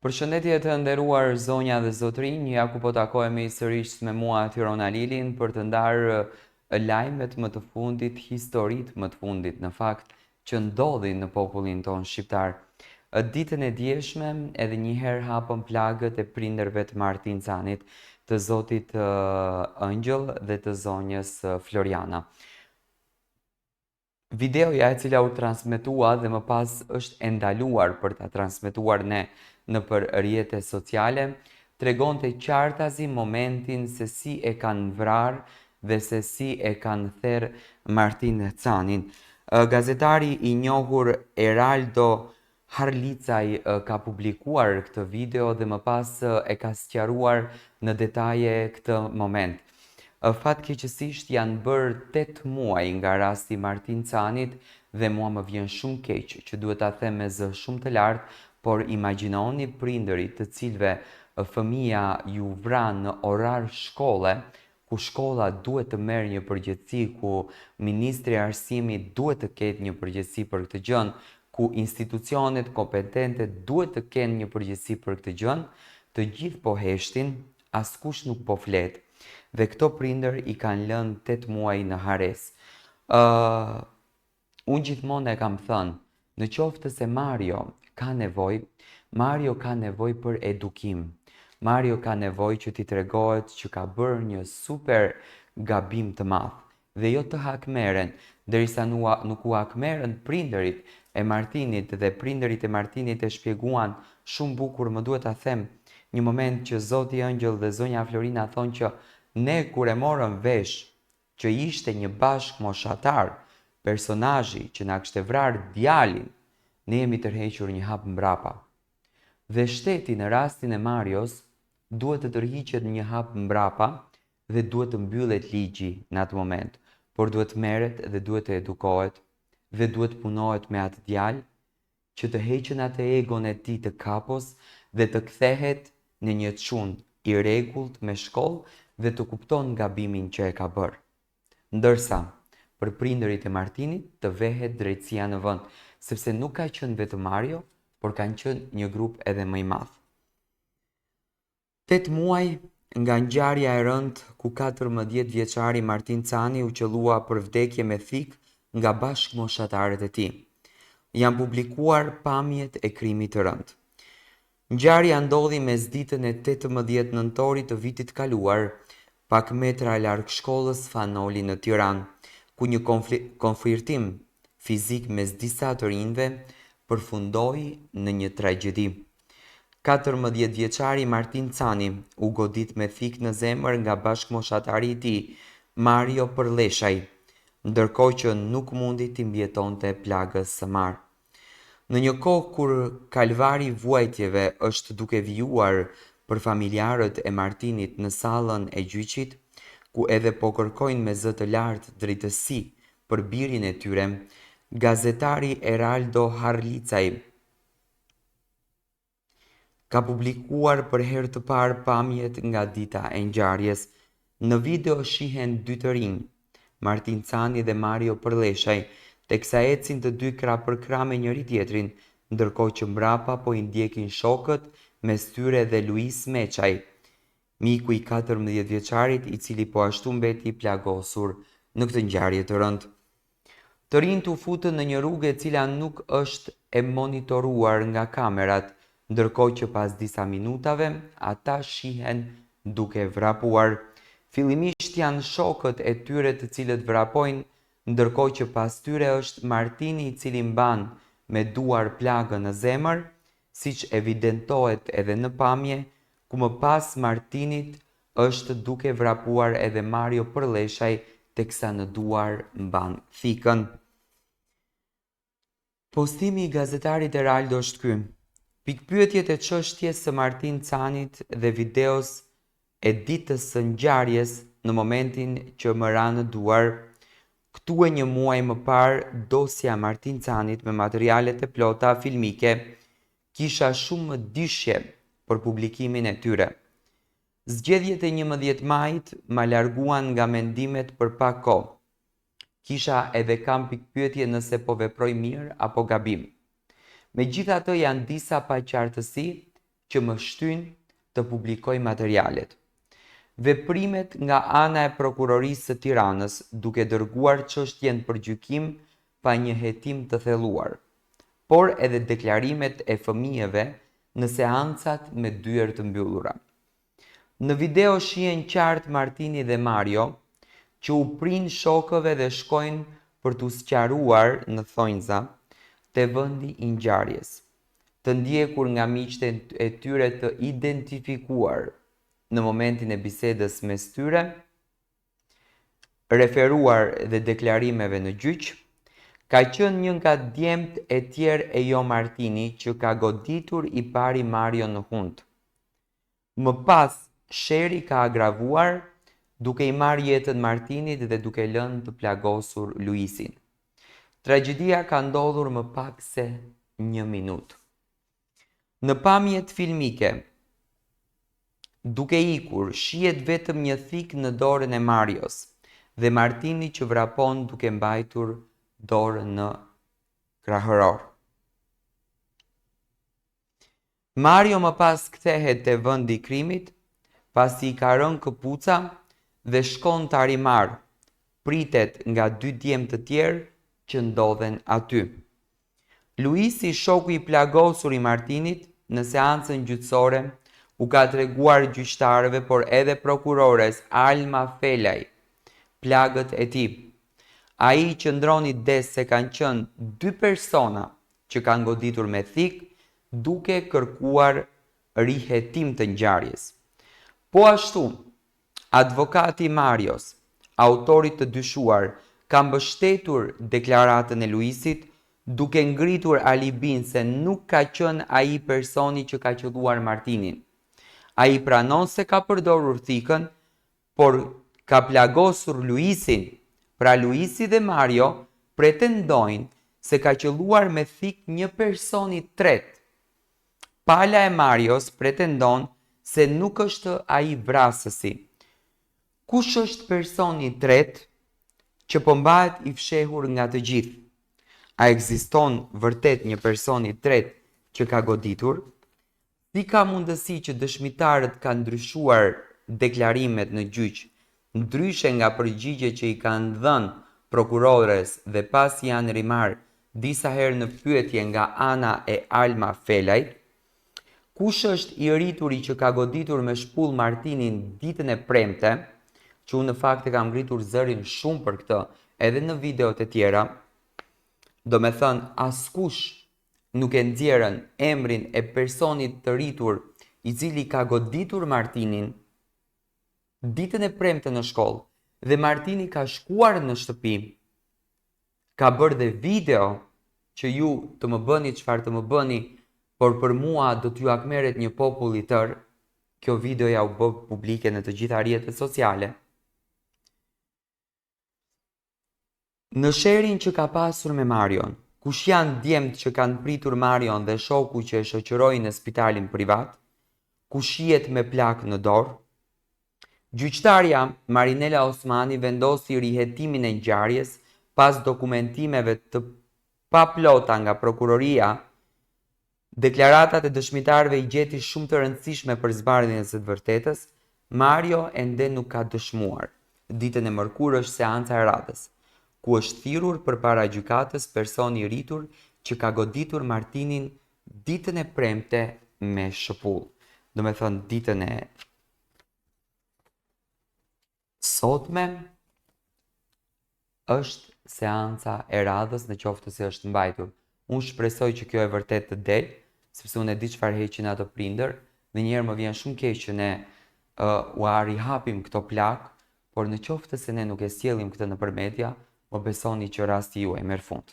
Përshëndetje të nderuar zonja dhe zotrinj, ja ku po takohemi sërish me mua Tyrona Lilin për të ndarë lajmet më të fundit, historitë më të fundit në fakt që ndodhin në popullin ton shqiptar. Ditën e djeshme edhe njëherë hapën plagët e prindërve të Martin Canit, të zotit Ëngjëll dhe të zonjës Floriana. Videoja e cila u transmetua dhe më pas është ndaluar për ta transmetuar ne në për rrjete sociale, tregonte qartazi momentin se si e kanë vrarë dhe se si e kanë therr Martin Canin. Gazetari i njohur Eraldo Harlicaj ka publikuar këtë video dhe më pas e ka sqaruar në detaje këtë moment. Fatkeqësisht janë bërë 8 muaj nga rasti Martin Canit dhe mua më vjen shumë keq që duhet ta them me zë shumë të lartë, por imagjinoni prindërit të cilëve fëmia ju vran në orar shkolle, ku shkolla duhet të merr një përgjegjësi, ku Ministri i Arsimit duhet të ketë një përgjegjësi për këtë gjë, ku institucionet kompetente duhet të kenë një përgjegjësi për këtë gjë, të gjithë po heshtin, askush nuk po flet. Dhe këto prindër i kanë lënë 8 muaj në hares. Unë gjithmonë e kam thënë, në qoftë se Mario ka nevojë për edukim. Mario ka nevojë që t'i tregohet që ka bërë një super gabim të madh. Dhe jo të hakmeren, derisa nuk u hakmeren prindërit e Martinit dhe prindërit e Martinit e shpjeguan shumë bukur, më duhet ta them, një moment që Zoti Ëngjëll dhe zonja Florina thonë që ne kur e morëm vesh që ishte një bashkëmoshatar, personazhi që na kishte vrarë djalin, ne jemi tërhequr një hap mbrapa. Dhe shteti në rastin e Marios duhet të tërhiqet një hap mbrapa dhe duhet të mbyllet ligji në atë moment, por duhet merret dhe duhet të edukohet dhe duhet punohet me atë djalë që të heqën atë egon e tij të kapos dhe të kthehet në një çun i rregullt me shkollë dhe të kupton gabimin që e ka bërë. Ndërsa, për prindërit e Martinit të vehet drejtësia në vend, sepse nuk ka qenë vetëm Mario, por kanë qenë një grup edhe më i madh. 8 muaj nga ngjarja e rëndë ku 14 vjeçari Martin Cani u qellua për vdekje me thik nga bashkëmoshatarët e tij. Janë publikuar pamjet e krimit të rëndë. Ngjarja ndodhi mesditën e 18 nëntorit të vitit kaluar, pak metra larg shkollës Fanoli në Tiranë, ku një konfirtim fizik mes disa të rinjve përfundoi në një tragjedi. 14 vjeçari Martin Cani u godit me thik në zemër nga bashkëmoshatari i tij, Mario Përlleshaj, ndërkohë që nuk mundi t'i mbijetonte plagës së marr. Në një kohë kur kalvari vuajtjeve është duke vijuar për familjarët e Martinit në sallën e gjyqit, ku edhe po kërkojnë me zë të lartë drejtësi për birin e tyre, gazetari Eraldo Harlicaj ka publikuar për herë të parë pamjet nga dita e ngjarjes. Në video shihen 2 të rinj, Martin Cani dhe Mario Përlleshaj, teksa ecin të dy krah për krah me njëri tjetrin, ndërkohë që mbrapa po i ndjekin shokët, mes tyre dhe Luis Meçaj, miku i 14 vjeçarit i cili po ashtu mbeti i plagosur në këtë ngjarje të rëndë. Të rinjt u futën në një rrugë e cila nuk është e monitoruar nga kamerat, ndërkohë që pas disa minutave ata shihen duke vrapuar. Fillimisht janë shokët e tyre të cilët vrapojnë, ndërkohë që pas tyre është Martini i cili mban me duar plagën në zemër, siç evidentohet edhe në pamje, ku më pas Martinit është duke vrapuar edhe Mario Përlleshaj, teksa në duar mban thikën. Postimi i gazetarit Eraldo është ky. Pikpyetjet e çështjes së Martin Canit dhe videos e ditës së ngjarjes në momentin që më ra në duar. Këtu e një muaj më parë, dosja Martin Canit me materialet e plota filmike kisha shumë më dyshje për publikimin e tyre. Zgjedhjet e 11 majit ma larguan nga mendimet për pak kohë. Kisha edhe kam pikpyetje nëse po veproj mirë apo gabim. Megjithatë janë disa paqartësi që më shtyn të publikoj materialet. Veprimet nga ana e prokurorisë së Tiranës duke dërguar çështjen për gjykim pa një hetim të thelluar, por edhe deklarimet e fëmijëve në seancat me dyer të mbyllura. Në video shihen qartë Martini dhe Mario që u prin shokëve dhe shkojnë për t'u sqaruar në thonjza te vendi i ngjarjes, të ndjekur nga miqtë e tyre të identifikuar në momentin e bisedës mes tyre, referuar dhe deklarimeve në gjyq, ka qenë një nga djemt e tjerë e Jo Martini që ka goditur i pari Mario në hund. Më pas, sheri ka agravuar duke i marrë jetën Martinit dhe duke lënë të plagosur Luisin. Tragjedia ka ndodhur më pak se 1 minutë. Në pamjet filmike, duke ikur, shihet vetëm një thik në dorën e Marios dhe Martini që vrapon duke mbajtur dorën në krahëror. Mario më pas kthehet te vendi i krimit, pasi i ka rënë këpuca dhe shkon të arimar, pritet nga 2 djemt të tjerë që ndodhen aty. Luisi, shoku i plagosur i Martinit, në seancën gjyqësore, u ka treguar gjyqtarëve, por edhe prokurores Alma Felaj, plagët e tij. Ai qëndroni des se kanë qenë 2 persona që kanë goditur me thik, duke kërkuar rihetim të ngjarjes. Po ashtu, advokati Marios, autorit të dyshuar, ka mbështetur deklaratën e Luisit, duke ngritur alibin se nuk ka qenë ai personi që ka qelluar Martinin. Ai pranon se ka përdorur thikën, por ka plagosur Luisin. Pra Luisi dhe Mario pretendojnë se ka qelluar me thik një person i tretë. Pala e Marios pretendon se nuk është ai vrasësi. Kush është personi i tretë që po mbahet i fshehur nga të gjithë? A ekziston vërtet një person i tretë që ka goditur? Si ka mundësi që dëshmitarët kanë ndryshuar deklarimet në gjyq, ndryshe nga përgjigjet që i kanë dhënë prokurores dhe pas janë rimar disa herë në pyetje nga ana e Alma Felaj? Kush është i rrituri që ka goditur me shpull Martinin ditën e premte, që unë në fakt e kam ngritur zërin shumë për këtë, edhe në videot e tjera, do me thënë askush nuk e nxjerrën emrin e personit të rritur i cili ka goditur Martinin ditën e premte në shkollë, dhe Martini ka shkuar në shtëpi, ka bërë dhe video që ju të më bëni çfarë të më bëni, por për mua do t'ju akmeret një popull i tërë. Kjo video ja u bë publike në të gjitha rrjetet sociale. Në sherin që ka pasur me Marion, kush janë djemt që kanë pritur Marion dhe shoku që e shoqëroi në spitalin privat, ku shihet me plak në dorë, gjyqtarja Marinela Osmani vendosi rihetimin e ngjarjes pas dokumentimeve të paplota nga prokuroria. Deklaratat e dëshmitarëve i gjeti shumë të rëndësishme për zbardhjen e së vërtetës. Mario ende nuk ka dëshmuar. Ditën e mërkurë është seanca e radhës, ku është thirrur përpara gjykatës personi i rritur që ka goditur Martinin ditën e premte me shëpull. Do me thënë ditën e sotme është seanca e radhës, në qoftë se është mbajtur. Unë shpresoj që kjo e vërtet të del, sepse unë e di çfarë heqin ato prindër, dhe njerë më vjen shumë keq që ne u rihapim këto plak, por në qoftë se ne nuk e sjellim këtë nëpër media, më besoni që rasti juaj merr fund.